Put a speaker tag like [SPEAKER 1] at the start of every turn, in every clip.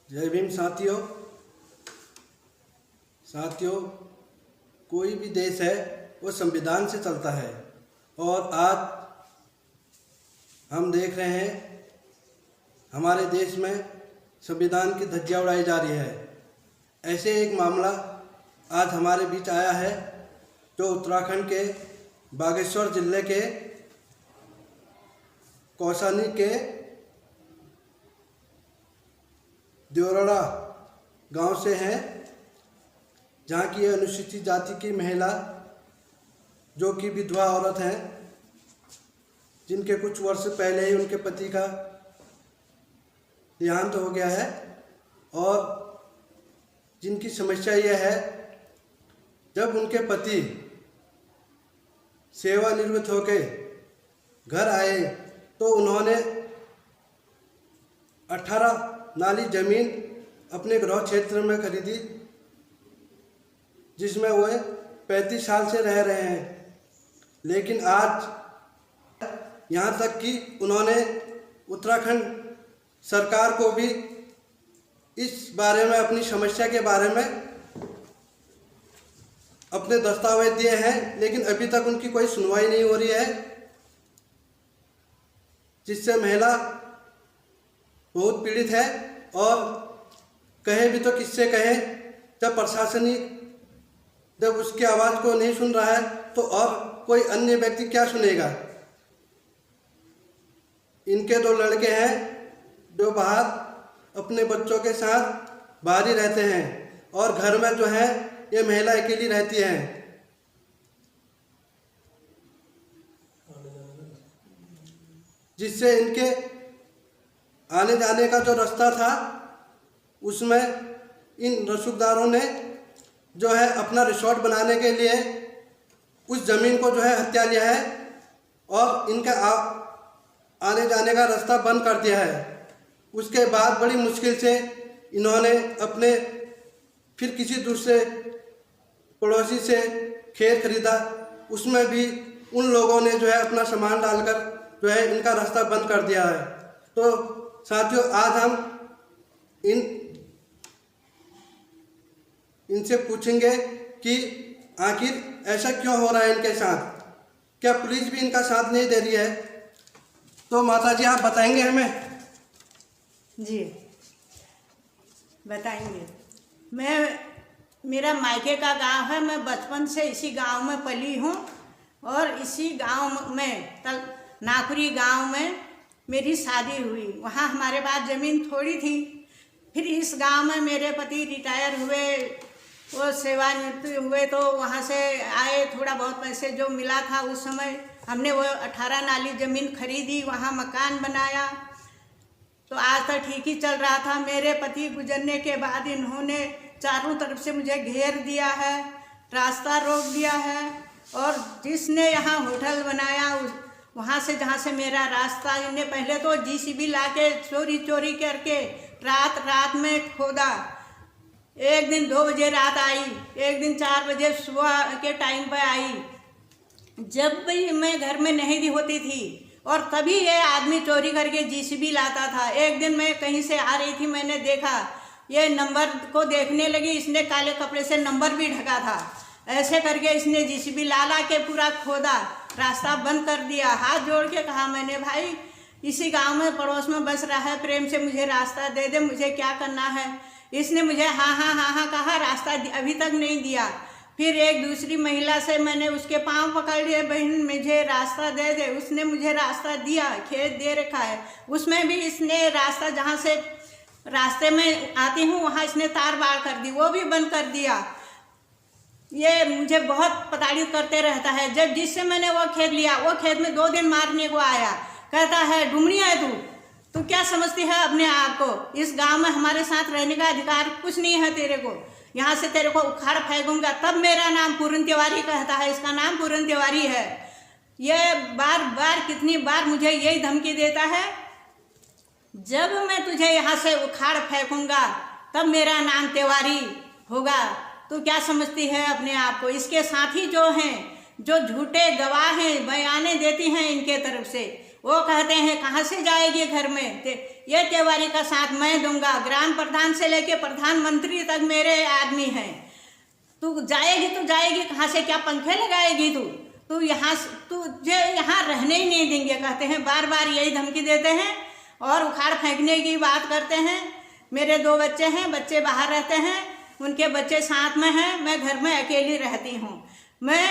[SPEAKER 1] जय भीम साथियों। कोई भी देश है वो संविधान से चलता है और आज हम देख रहे हैं हमारे देश में संविधान की धज्जियां उड़ाई जा रही है। ऐसे एक मामला आज हमारे बीच आया है जो उत्तराखंड के बागेश्वर जिले के कौसानी के देवरड़ा गांव से है, जहां की अनुसूचित जाति की महिला जो कि विधवा औरत है, जिनके कुछ वर्ष पहले ही उनके पति का देहांत हो गया है और जिनकी समस्या यह है, जब उनके पति सेवानिवृत्त होकर घर आए तो उन्होंने 18 नाली जमीन अपने गृह क्षेत्र में खरीदी, जिसमें वह 35 साल से रह रहे हैं। लेकिन आज यहाँ तक कि उन्होंने उत्तराखंड सरकार को भी इस बारे में, अपनी समस्या के बारे में अपने दस्तावेज दिए हैं, लेकिन अभी तक उनकी कोई सुनवाई नहीं हो रही है, जिससे महिला बहुत पीड़ित है। और कहे भी तो किससे कहे, जब प्रशासनिक जब उसकी आवाज़ को नहीं सुन रहा है तो और कोई अन्य व्यक्ति क्या सुनेगा। इनके 2 लड़के हैं जो बाहर अपने बच्चों के साथ बाहर ही रहते हैं और घर में जो है ये महिला अकेली रहती है। जिससे इनके आने जाने का जो रास्ता था उसमें इन रसूखदारों ने जो है अपना रिसोर्ट बनाने के लिए उस ज़मीन को जो है हत्या लिया है और इनका आने जाने का रास्ता बंद कर दिया है। उसके बाद बड़ी मुश्किल से इन्होंने अपने फिर किसी दूसरे पड़ोसी से खेत खरीदा, उसमें भी उन लोगों ने जो है अपना सामान डालकर जो है इनका रास्ता बंद कर दिया है। तो साथियों, आज हम इनसे पूछेंगे कि आखिर ऐसा क्यों हो रहा है इनके साथ, क्या पुलिस भी इनका साथ नहीं दे रही है। तो माता जी आप बताएंगे हमें?
[SPEAKER 2] जी बताएंगे। मेरा मायके का गांव है, मैं बचपन से इसी गांव में पली हूँ और इसी गांव में नाकुरी गांव में मेरी शादी हुई। वहाँ हमारे पास ज़मीन थोड़ी थी। फिर इस गांव में मेरे पति रिटायर हुए, वो सेवानिवृत्त हुए, तो वहाँ से आए, थोड़ा बहुत पैसे जो मिला था उस समय हमने वो 18 नाली ज़मीन खरीदी, वहाँ मकान बनाया। तो आज तक ठीक ही चल रहा था। मेरे पति गुजरने के बाद इन्होंने चारों तरफ से मुझे घेर दिया है, रास्ता रोक दिया है और जिसने यहाँ होटल बनाया वहाँ से, जहाँ से मेरा रास्ता, इन्हें पहले तो JCB ला के चोरी करके रात में खोदा। एक दिन 2 बजे रात आई, एक दिन 4 बजे सुबह के टाइम पर आई, जब भी मैं घर में नहीं भी होती थी, और तभी ये आदमी चोरी करके JCB लाता था। एक दिन मैं कहीं से आ रही थी, मैंने देखा ये नंबर को देखने लगी, इसने काले कपड़े से नंबर भी ढका था। ऐसे करके इसने JCB ला के पूरा खोदा, रास्ता बंद कर दिया। हाथ जोड़ के कहा मैंने, भाई इसी गांव में पड़ोस में बस रहा है, प्रेम से मुझे रास्ता दे दे, मुझे क्या करना है। इसने मुझे हाँ कहा, रास्ता अभी तक नहीं दिया। फिर एक दूसरी महिला से मैंने उसके पांव पकड़ लिए, बहन मुझे रास्ता दे दे। उसने मुझे रास्ता दिया, खेत दे रखा है, उसमें भी इसने रास्ता, जहाँ से रास्ते में आती हूँ वहाँ इसने तार बाड़ कर दी, वो भी बंद कर दिया। ये मुझे बहुत प्रताड़ित करते रहता है। जब जिससे मैंने वो खेत लिया, वो खेत में 2 दिन मारने को आया, कहता है डुमरी है तू क्या समझती है अपने आप को, इस गांव में हमारे साथ रहने का अधिकार कुछ नहीं है तेरे को, यहाँ से तेरे को उखाड़ फेंकूंगा। तब मेरा नाम पूरन तिवारी कहता है, इसका नाम पूरन तिवारी है। ये बार कितनी बार मुझे यही धमकी देता है, जब मैं तुझे यहाँ से उखाड़ फेंकूंगा तब मेरा नाम तिवारी होगा। तू क्या समझती है अपने आप को। इसके साथी जो हैं, जो झूठे गवाह हैं, बयाने देती हैं इनके तरफ से, वो कहते हैं कहाँ से जाएगी घर में, ये तिवारी का साथ मैं दूंगा। ग्राम प्रधान से लेके प्रधानमंत्री तक मेरे आदमी हैं। तू जाएगी कहाँ से? क्या पंखे लगाएगी तू तुझे यहाँ रहने ही नहीं देंगे कहते हैं। बार बार यही धमकी देते हैं और उखाड़ फेंकने की बात करते हैं। मेरे 2 बच्चे हैं, बच्चे बाहर रहते हैं, उनके बच्चे साथ में हैं, मैं घर में अकेली रहती हूँ। मैं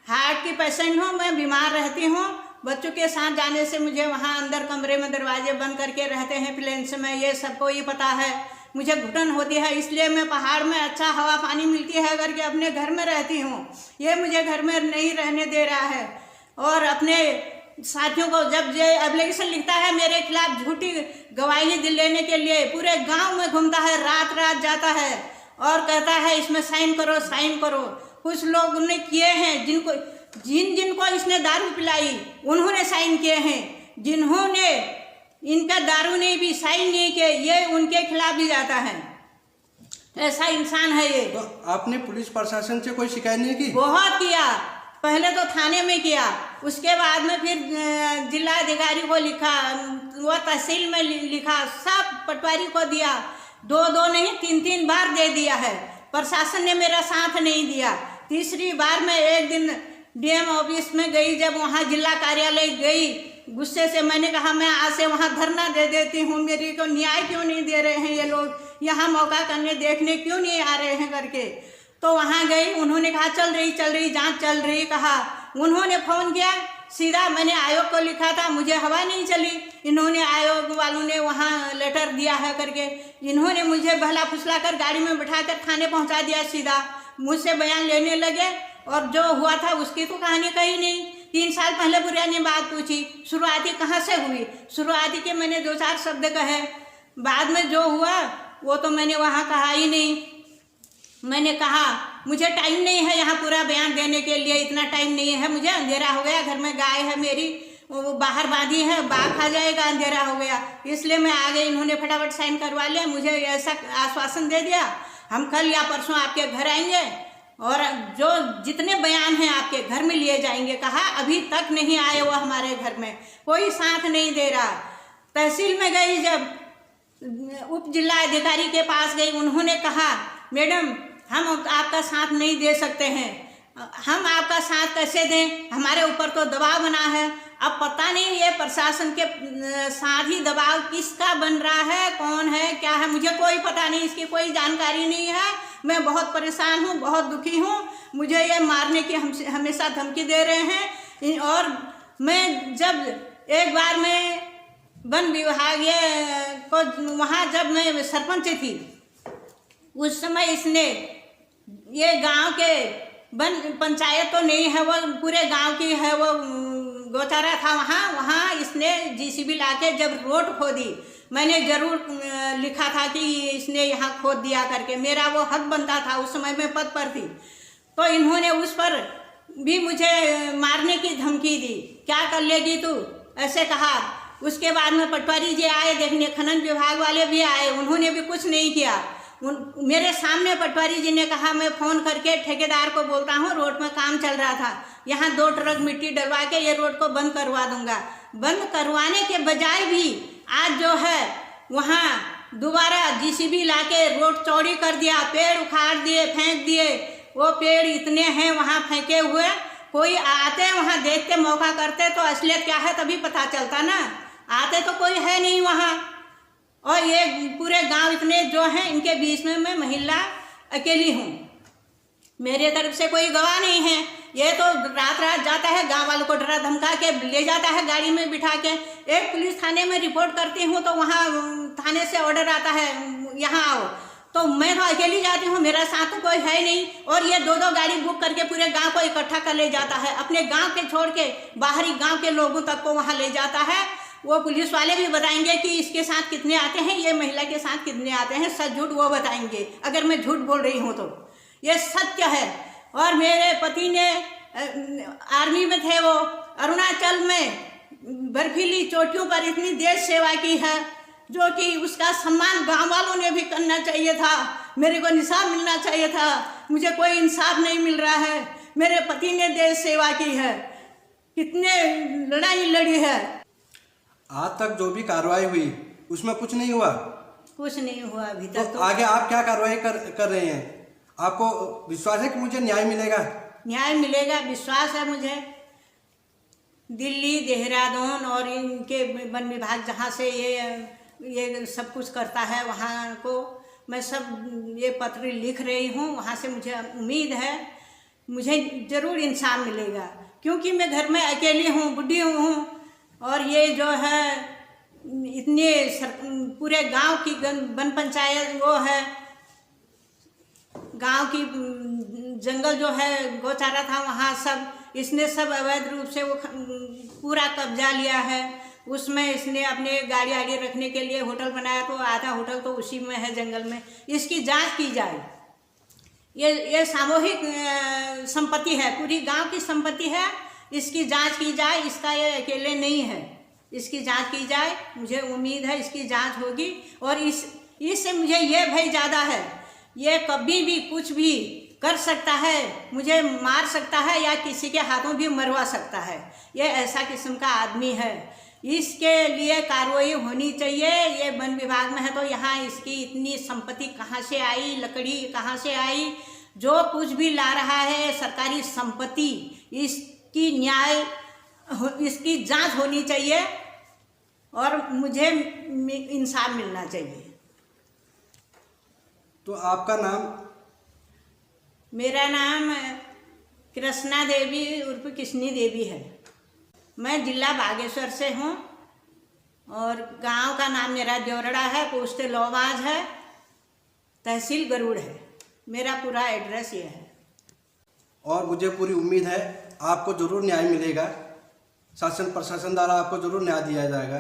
[SPEAKER 2] हार्ट की पेशेंट हूँ, मैं बीमार रहती हूँ। बच्चों के साथ जाने से मुझे वहाँ अंदर कमरे में दरवाजे बंद करके रहते हैं प्लेन्स में, ये सबको ही पता है। मुझे घुटन होती है, इसलिए मैं पहाड़ में अच्छा हवा पानी मिलती है करके अपने घर में रहती हूँ। ये मुझे घर में नहीं रहने दे रहा है। और अपने साथियों को जब ये एप्लीकेशन लिखता है मेरे खिलाफ झूठी गवाही लेने के लिए, पूरे गांव में घूमता है, रात रात जाता है और कहता है इसमें साइन करो साइन करो। कुछ लोग ने किए हैं, जिनको इसने दारू पिलाई उन्होंने साइन किए हैं, जिन्होंने इनका दारू नहीं भी साइन नहीं किए, ये उनके खिलाफ भी जाता है। ऐसा इंसान है ये।
[SPEAKER 1] तो आपने पुलिस प्रशासन से कोई शिकायत नहीं की?
[SPEAKER 2] बहुत किया, पहले तो थाने में किया, उसके बाद में फिर जिला अधिकारी को लिखा, वो तहसील में लिखा, सब पटवारी को दिया। 2 नहीं 3 बार दे दिया है। प्रशासन ने मेरा साथ नहीं दिया। तीसरी बार मैं एक दिन डीएम ऑफिस में गई, जब वहाँ जिला कार्यालय गई, गुस्से से मैंने कहा मैं आज से वहाँ धरना दे देती हूँ, मेरे को न्याय क्यों नहीं दे रहे हैं ये लोग, यहाँ मौका करने देखने क्यों नहीं आ रहे हैं करके। तो वहाँ गई, उन्होंने कहा चल रही जांच चल रही कहा। उन्होंने फ़ोन किया सीधा, मैंने आयोग को लिखा था, मुझे हवा नहीं चली। इन्होंने आयोग वालों ने वहाँ लेटर दिया है करके, इन्होंने मुझे बहला फुसला कर गाड़ी में बिठा कर थाने पहुँचा दिया सीधा। मुझसे बयान लेने लगे और जो हुआ था उसकी तो कहानी कही नहीं। 3 साल पहले बुढ़िया ने बात पूछी, शुरुआती कहाँ से हुई, शुरुआती के मैंने 2-4 शब्द कहे, बाद में जो हुआ वो तो मैंने वहाँ कहा ही नहीं। मैंने कहा मुझे टाइम नहीं है यहाँ पूरा बयान देने के लिए, इतना टाइम नहीं है मुझे, अंधेरा हो गया, घर में गाय है मेरी, वो बाहर बांधी है, बाघ खा जाएगा, अंधेरा हो गया, इसलिए मैं आ गई। इन्होंने फटाफट साइन करवा लिया, मुझे ऐसा आश्वासन दे दिया हम कल या परसों आपके घर आएंगे और जो जितने बयान हैं आपके घर में लिए जाएंगे। कहा अभी तक नहीं आए वो हमारे घर में, कोई साथ नहीं दे रहा। तहसील में गई, जब उप जिला अधिकारी के पास गई, उन्होंने कहा मैडम हम आपका साथ नहीं दे सकते हैं, हम आपका साथ कैसे दें, हमारे ऊपर तो दबाव बना है। अब पता नहीं ये प्रशासन के साथ ही दबाव किसका बन रहा है, कौन है क्या है, मुझे कोई पता नहीं, इसकी कोई जानकारी नहीं है। मैं बहुत परेशान हूँ, बहुत दुखी हूँ, मुझे ये मारने की हमेशा धमकी दे रहे हैं। और मैं जब एक बार मैं वन विभागीय को वहाँ जब मैं सरपंच थी, उस समय इसने ये गांव के वन पंचायत तो नहीं है, वो पूरे गांव की है, वो गौचारा था वहाँ इसने जीसीबी लाके जब रोड खोदी, मैंने जरूर लिखा था कि इसने यहाँ खोद दिया करके, मेरा वो हक बनता था, उस समय मैं पद पर थी। तो इन्होंने उस पर भी मुझे मारने की धमकी दी, क्या कर लेगी तू, ऐसे कहा। उसके बाद में पटवारी जी आए देखने, खनन विभाग वाले भी आए, उन्होंने भी कुछ नहीं किया। मेरे सामने पटवारी जी ने कहा मैं फ़ोन करके ठेकेदार को बोलता हूँ, रोड में काम चल रहा था, यहाँ 2 ट्रक मिट्टी डलवा के ये रोड को बंद करवा दूंगा। बंद करवाने के बजाय भी आज जो है वहाँ दोबारा जीसीबी लाके रोड चौड़ी कर दिया, पेड़ उखाड़ दिए, फेंक दिए। वो पेड़ इतने हैं वहाँ फेंके हुए, कोई आते वहाँ देखते, मौका करते तो असलियत क्या है तभी पता चलता ना, आते तो कोई है नहीं वहाँ। और ये पूरे गांव इतने जो हैं, इनके बीच में मैं महिला अकेली हूँ, मेरे तरफ से कोई गवाह नहीं है। ये तो रात रात जाता है, गांव वालों को डरा धमका के ले जाता है गाड़ी में बिठा के। एक पुलिस थाने में रिपोर्ट करती हूँ तो वहाँ थाने से ऑर्डर आता है यहाँ आओ, तो मैं तो अकेली जाती हूँ, मेरा साथ तो कोई है नहीं। और ये 2-2 गाड़ी बुक करके पूरे गांव को इकट्ठा कर ले जाता है, अपने गांव के छोड़ के बाहरी गांव के लोगों तक को वहाँ ले जाता है। वो पुलिस वाले भी बताएंगे कि इसके साथ कितने आते हैं, ये महिला के साथ कितने आते हैं, सच झूठ वो बताएंगे। अगर मैं झूठ बोल रही हूँ तो ये सत्य है। और मेरे पति ने आर्मी में थे, वो अरुणाचल में बर्फीली चोटियों पर इतनी देश सेवा की है, जो कि उसका सम्मान गांव वालों ने भी करना चाहिए था। मेरे को इंसाफ मिलना चाहिए था, मुझे कोई इंसाफ नहीं मिल रहा है। मेरे पति ने देश सेवा की है, कितने लड़ाई लड़ी है।
[SPEAKER 1] आज तक जो भी कार्रवाई हुई उसमें कुछ नहीं हुआ?
[SPEAKER 2] कुछ नहीं हुआ अभी
[SPEAKER 1] तो
[SPEAKER 2] तक। तो
[SPEAKER 1] आगे आप क्या कार्रवाई कर रहे हैं? आपको विश्वास है कि मुझे न्याय मिलेगा?
[SPEAKER 2] न्याय मिलेगा, विश्वास है मुझे। दिल्ली, देहरादून और इनके वन विभाग जहाँ से ये सब कुछ करता है, वहाँ को मैं सब ये पत्र लिख रही हूँ। वहाँ से मुझे उम्मीद है मुझे ज़रूर इंसाफ मिलेगा, क्योंकि मैं घर में अकेली हूँ, बुढ़ी हूँ, और ये जो है इतने पूरे गांव की वन पंचायत वो है, गांव की जंगल जो है गौचारा था, वहाँ सब इसने सब अवैध रूप से वो पूरा कब्जा लिया है। उसमें इसने अपने गाड़ी आड़ी रखने के लिए होटल बनाया, तो आधा होटल तो उसी में है जंगल में। इसकी जांच की जाए। ये सामूहिक संपत्ति है, पूरी गांव की संपत्ति है। इसकी जांच की जाए, इसका ये अकेले नहीं है, इसकी जांच की जाए। मुझे उम्मीद है इसकी जांच होगी। और इससे मुझे ये भय ज़्यादा है, ये कभी भी कुछ भी कर सकता है, मुझे मार सकता है या किसी के हाथों भी मरवा सकता है। ये ऐसा किस्म का आदमी है, इसके लिए कार्रवाई होनी चाहिए। ये वन विभाग में है तो यहाँ इसकी इतनी संपत्ति कहाँ से आई, लकड़ी कहाँ से आई, जो कुछ भी ला रहा है सरकारी संपत्ति, इसकी जांच होनी चाहिए और मुझे इंसाफ मिलना चाहिए।
[SPEAKER 1] तो आपका नाम?
[SPEAKER 2] मेरा नाम कृष्णा देवी उर्फ किशनी देवी है। मैं जिला बागेश्वर से हूँ और गांव का नाम मेरा देवरड़ा है, पोस्ट लौबाज है, तहसील गरुड़ है। मेरा पूरा एड्रेस ये है।
[SPEAKER 1] और मुझे पूरी उम्मीद है आपको ज़रूर न्याय मिलेगा। शासन प्रशासन द्वारा आपको ज़रूर न्याय दिया जाएगा।